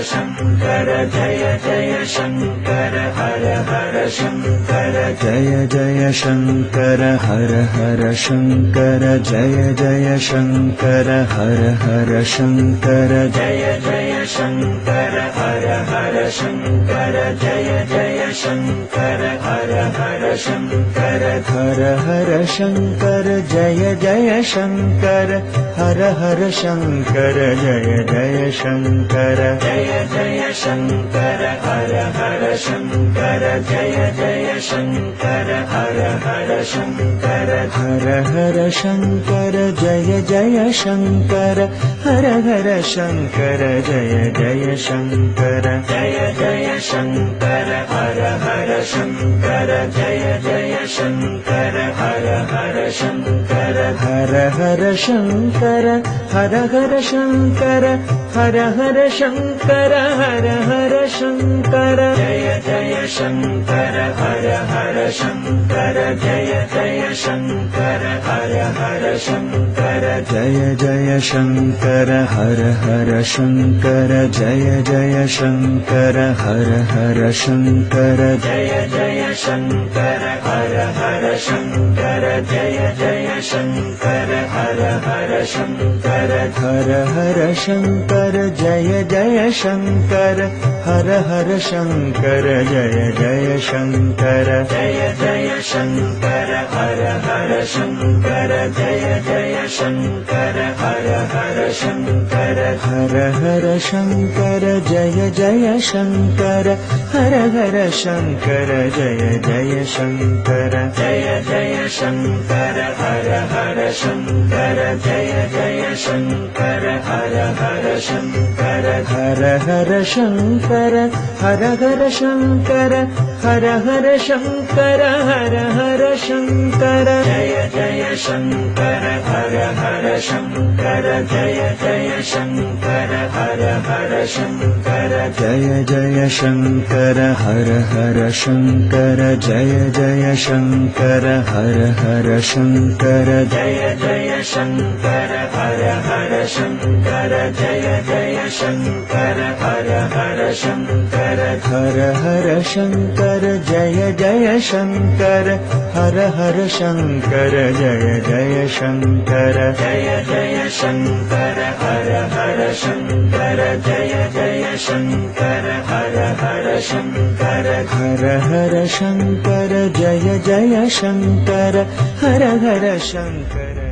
Shankara Jaya Jaya Shankara Hara Hara Shankara Jaya Jaya Shankara Hara Hara Shankara Jaya Jaya Shankara Hara Hara Shankara Jaya Jaya Shankara Hara Hara Shankara Jaya Jaya Shankara Hara Hara Shankara Hara Hara Shankara Jaya Jaya Shankara Hara Hara Shankara Jaya Jaya Shankara Jaya Jaya Shankara Hara Hara Shankara Jaya Jaya Shankara Hara Hara Shankara Hara Hara Shankara Jaya Jaya Shankara Hara Hara Shankara Jaya Jaya Shankara Jaya Jaya Shankara Hara Hara Shankara Jaya Jaya Shankara Hara Hara Shankara Hara Hara Shankara Hara Hara Shankara Hara Hara Shankara Hara Hara Shankara Jaya Jaya Shankara Hara Hara Shankara Jaya Jaya Shankara Hara Hara Shankara Jaya Jaya Shankara Hara Hara Shankara Jaya Jaya Shankara Hara Hara Shankara Jaya Jaya Shankara Hara Hara Shankara Jaya Jaya Shankara Hara Hara Shankara Hara Hara Shankara Jaya Jaya Shankara Hara Hara Shankara Jaya Jaya Shankara Jaya Jaya Shankara Hara Hara Shankara Jaya Jaya Shankara Hara Hara Shankara Hara Hara Shankara Jaya Jaya Shankara Hara Hara Shankara Jaya Jaya Shankara Jaya Jaya Shankara Hara Hara Shankara Jaya Jaya Shankara Hara Hara Shankara Hara Hara Shankara Hara Hara Shankara Hara Hara Shankara Hara Hara Shankara Jaya Jaya Shankara Hara Hara Shankara Jaya Jaya Shankara Hara Hara Shankara Jaya Jaya Shankara Hara Hara Shankara Jaya Jaya Shankara Hara Hara Shankara Jaya Jaya Shankara Hara Hara Shankara Jaya Jaya Shankara Hara Hara Shankara Hara Hara Shankara Jaya Jaya Shankara Hara Hara Shankara Jaya Jaya Shankara Jaya Jaya Shankara Hara Hara Shankara Jaya Jaya Shankara Hara Hara Shankara Hara Hara Shankara Jaya Jaya Shankara Hara Hara Shankara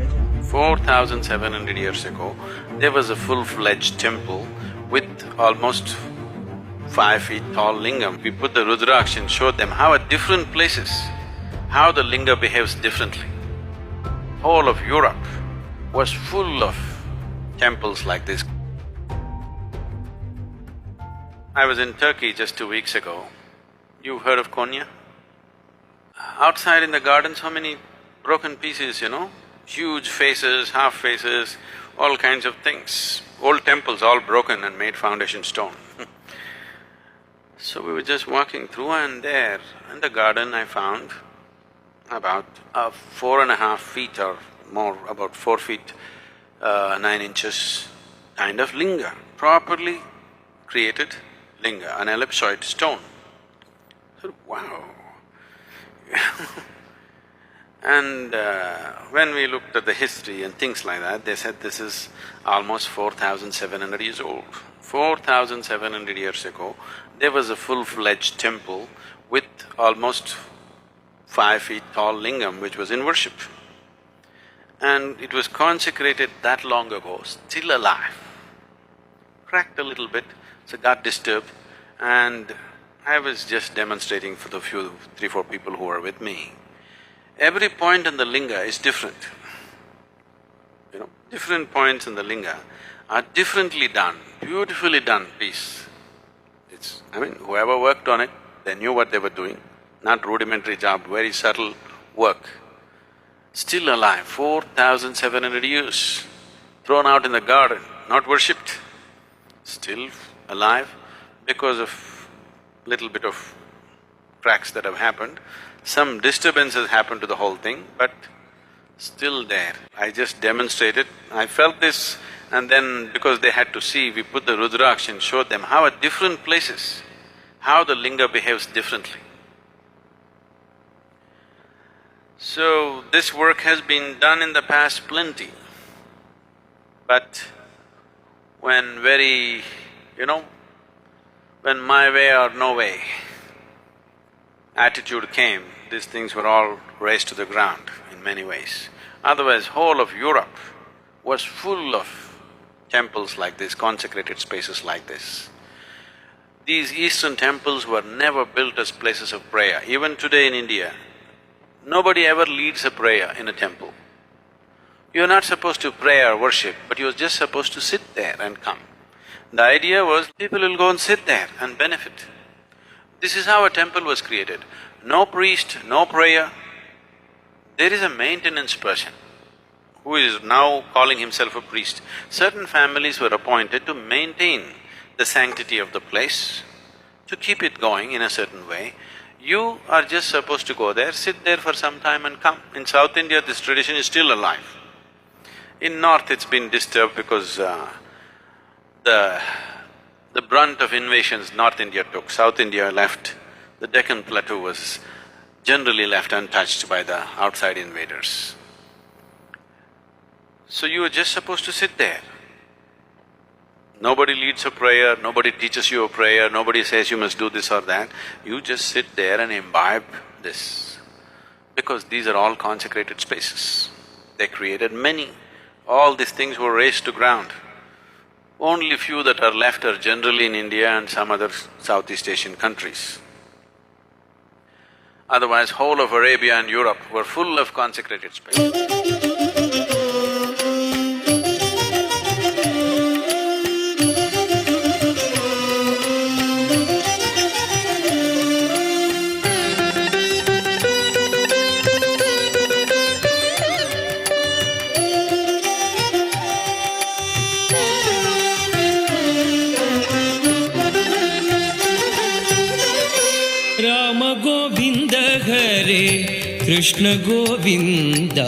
4,700 years ago, there was a full-fledged temple with almost 5 feet tall lingam. We put the Rudraksh and showed them how at different places, how the linga behaves differently. Whole of Europe was full of temples like this. I was in Turkey just 2 weeks ago. You've heard of Konya? Outside in the garden, so many broken pieces, huge faces, half faces, all kinds of things. Old temples all broken and made foundation stone. So we were just walking through and there in the garden I found about 4.5 feet or more, about 4 feet 9 inches kind of linga, properly created linga, an ellipsoid stone. So, wow. And when we looked at the history and things like that, they said this is almost 4,700 years old. 4,700 years ago, there was a full-fledged temple with almost 5 feet tall lingam which was in worship. And it was consecrated that long ago, still alive. Cracked a little bit, so got disturbed, and I was just demonstrating for the few, 3-4 people who were with me. Every point in the linga is different. Different points in the linga are differently done, beautifully done piece. Whoever worked on it, they knew what they were doing, not rudimentary job, very subtle work. Still alive, 4,700 years, thrown out in the garden, not worshipped, still alive because of little bit of cracks that have happened. Some disturbances happened to the whole thing, but still there. I just demonstrated, I felt this And then because they had to see, we put the Rudraksh and showed them how at different places, how the linga behaves differently. So, this work has been done in the past plenty. But when when my way or no way attitude came, these things were all razed to the ground in many ways. Otherwise, whole of Europe was full of temples like this, consecrated spaces like this. These eastern temples were never built as places of prayer. Even today in India, nobody ever leads a prayer in a temple. You're not supposed to pray or worship, but you're just supposed to sit there and come. The idea was people will go and sit there and benefit. This is how a temple was created. No priest, no prayer. There is a maintenance person who is now calling himself a priest. Certain families were appointed to maintain the sanctity of the place, to keep it going in a certain way. You are just supposed to go there, sit there for some time and come. In South India, this tradition is still alive. In North, it's been disturbed because the brunt of invasions North India took, South India left. The Deccan Plateau was generally left untouched by the outside invaders. So you were just supposed to sit there. Nobody leads a prayer, nobody teaches you a prayer, nobody says you must do this or that. You just sit there and imbibe this. Because these are all consecrated spaces. They created many. All these things were razed to ground. Only few that are left are generally in India and some other Southeast Asian countries. Otherwise, whole of Arabia and Europe were full of consecrated spaces. Ram Govind Hare Krishna Govind.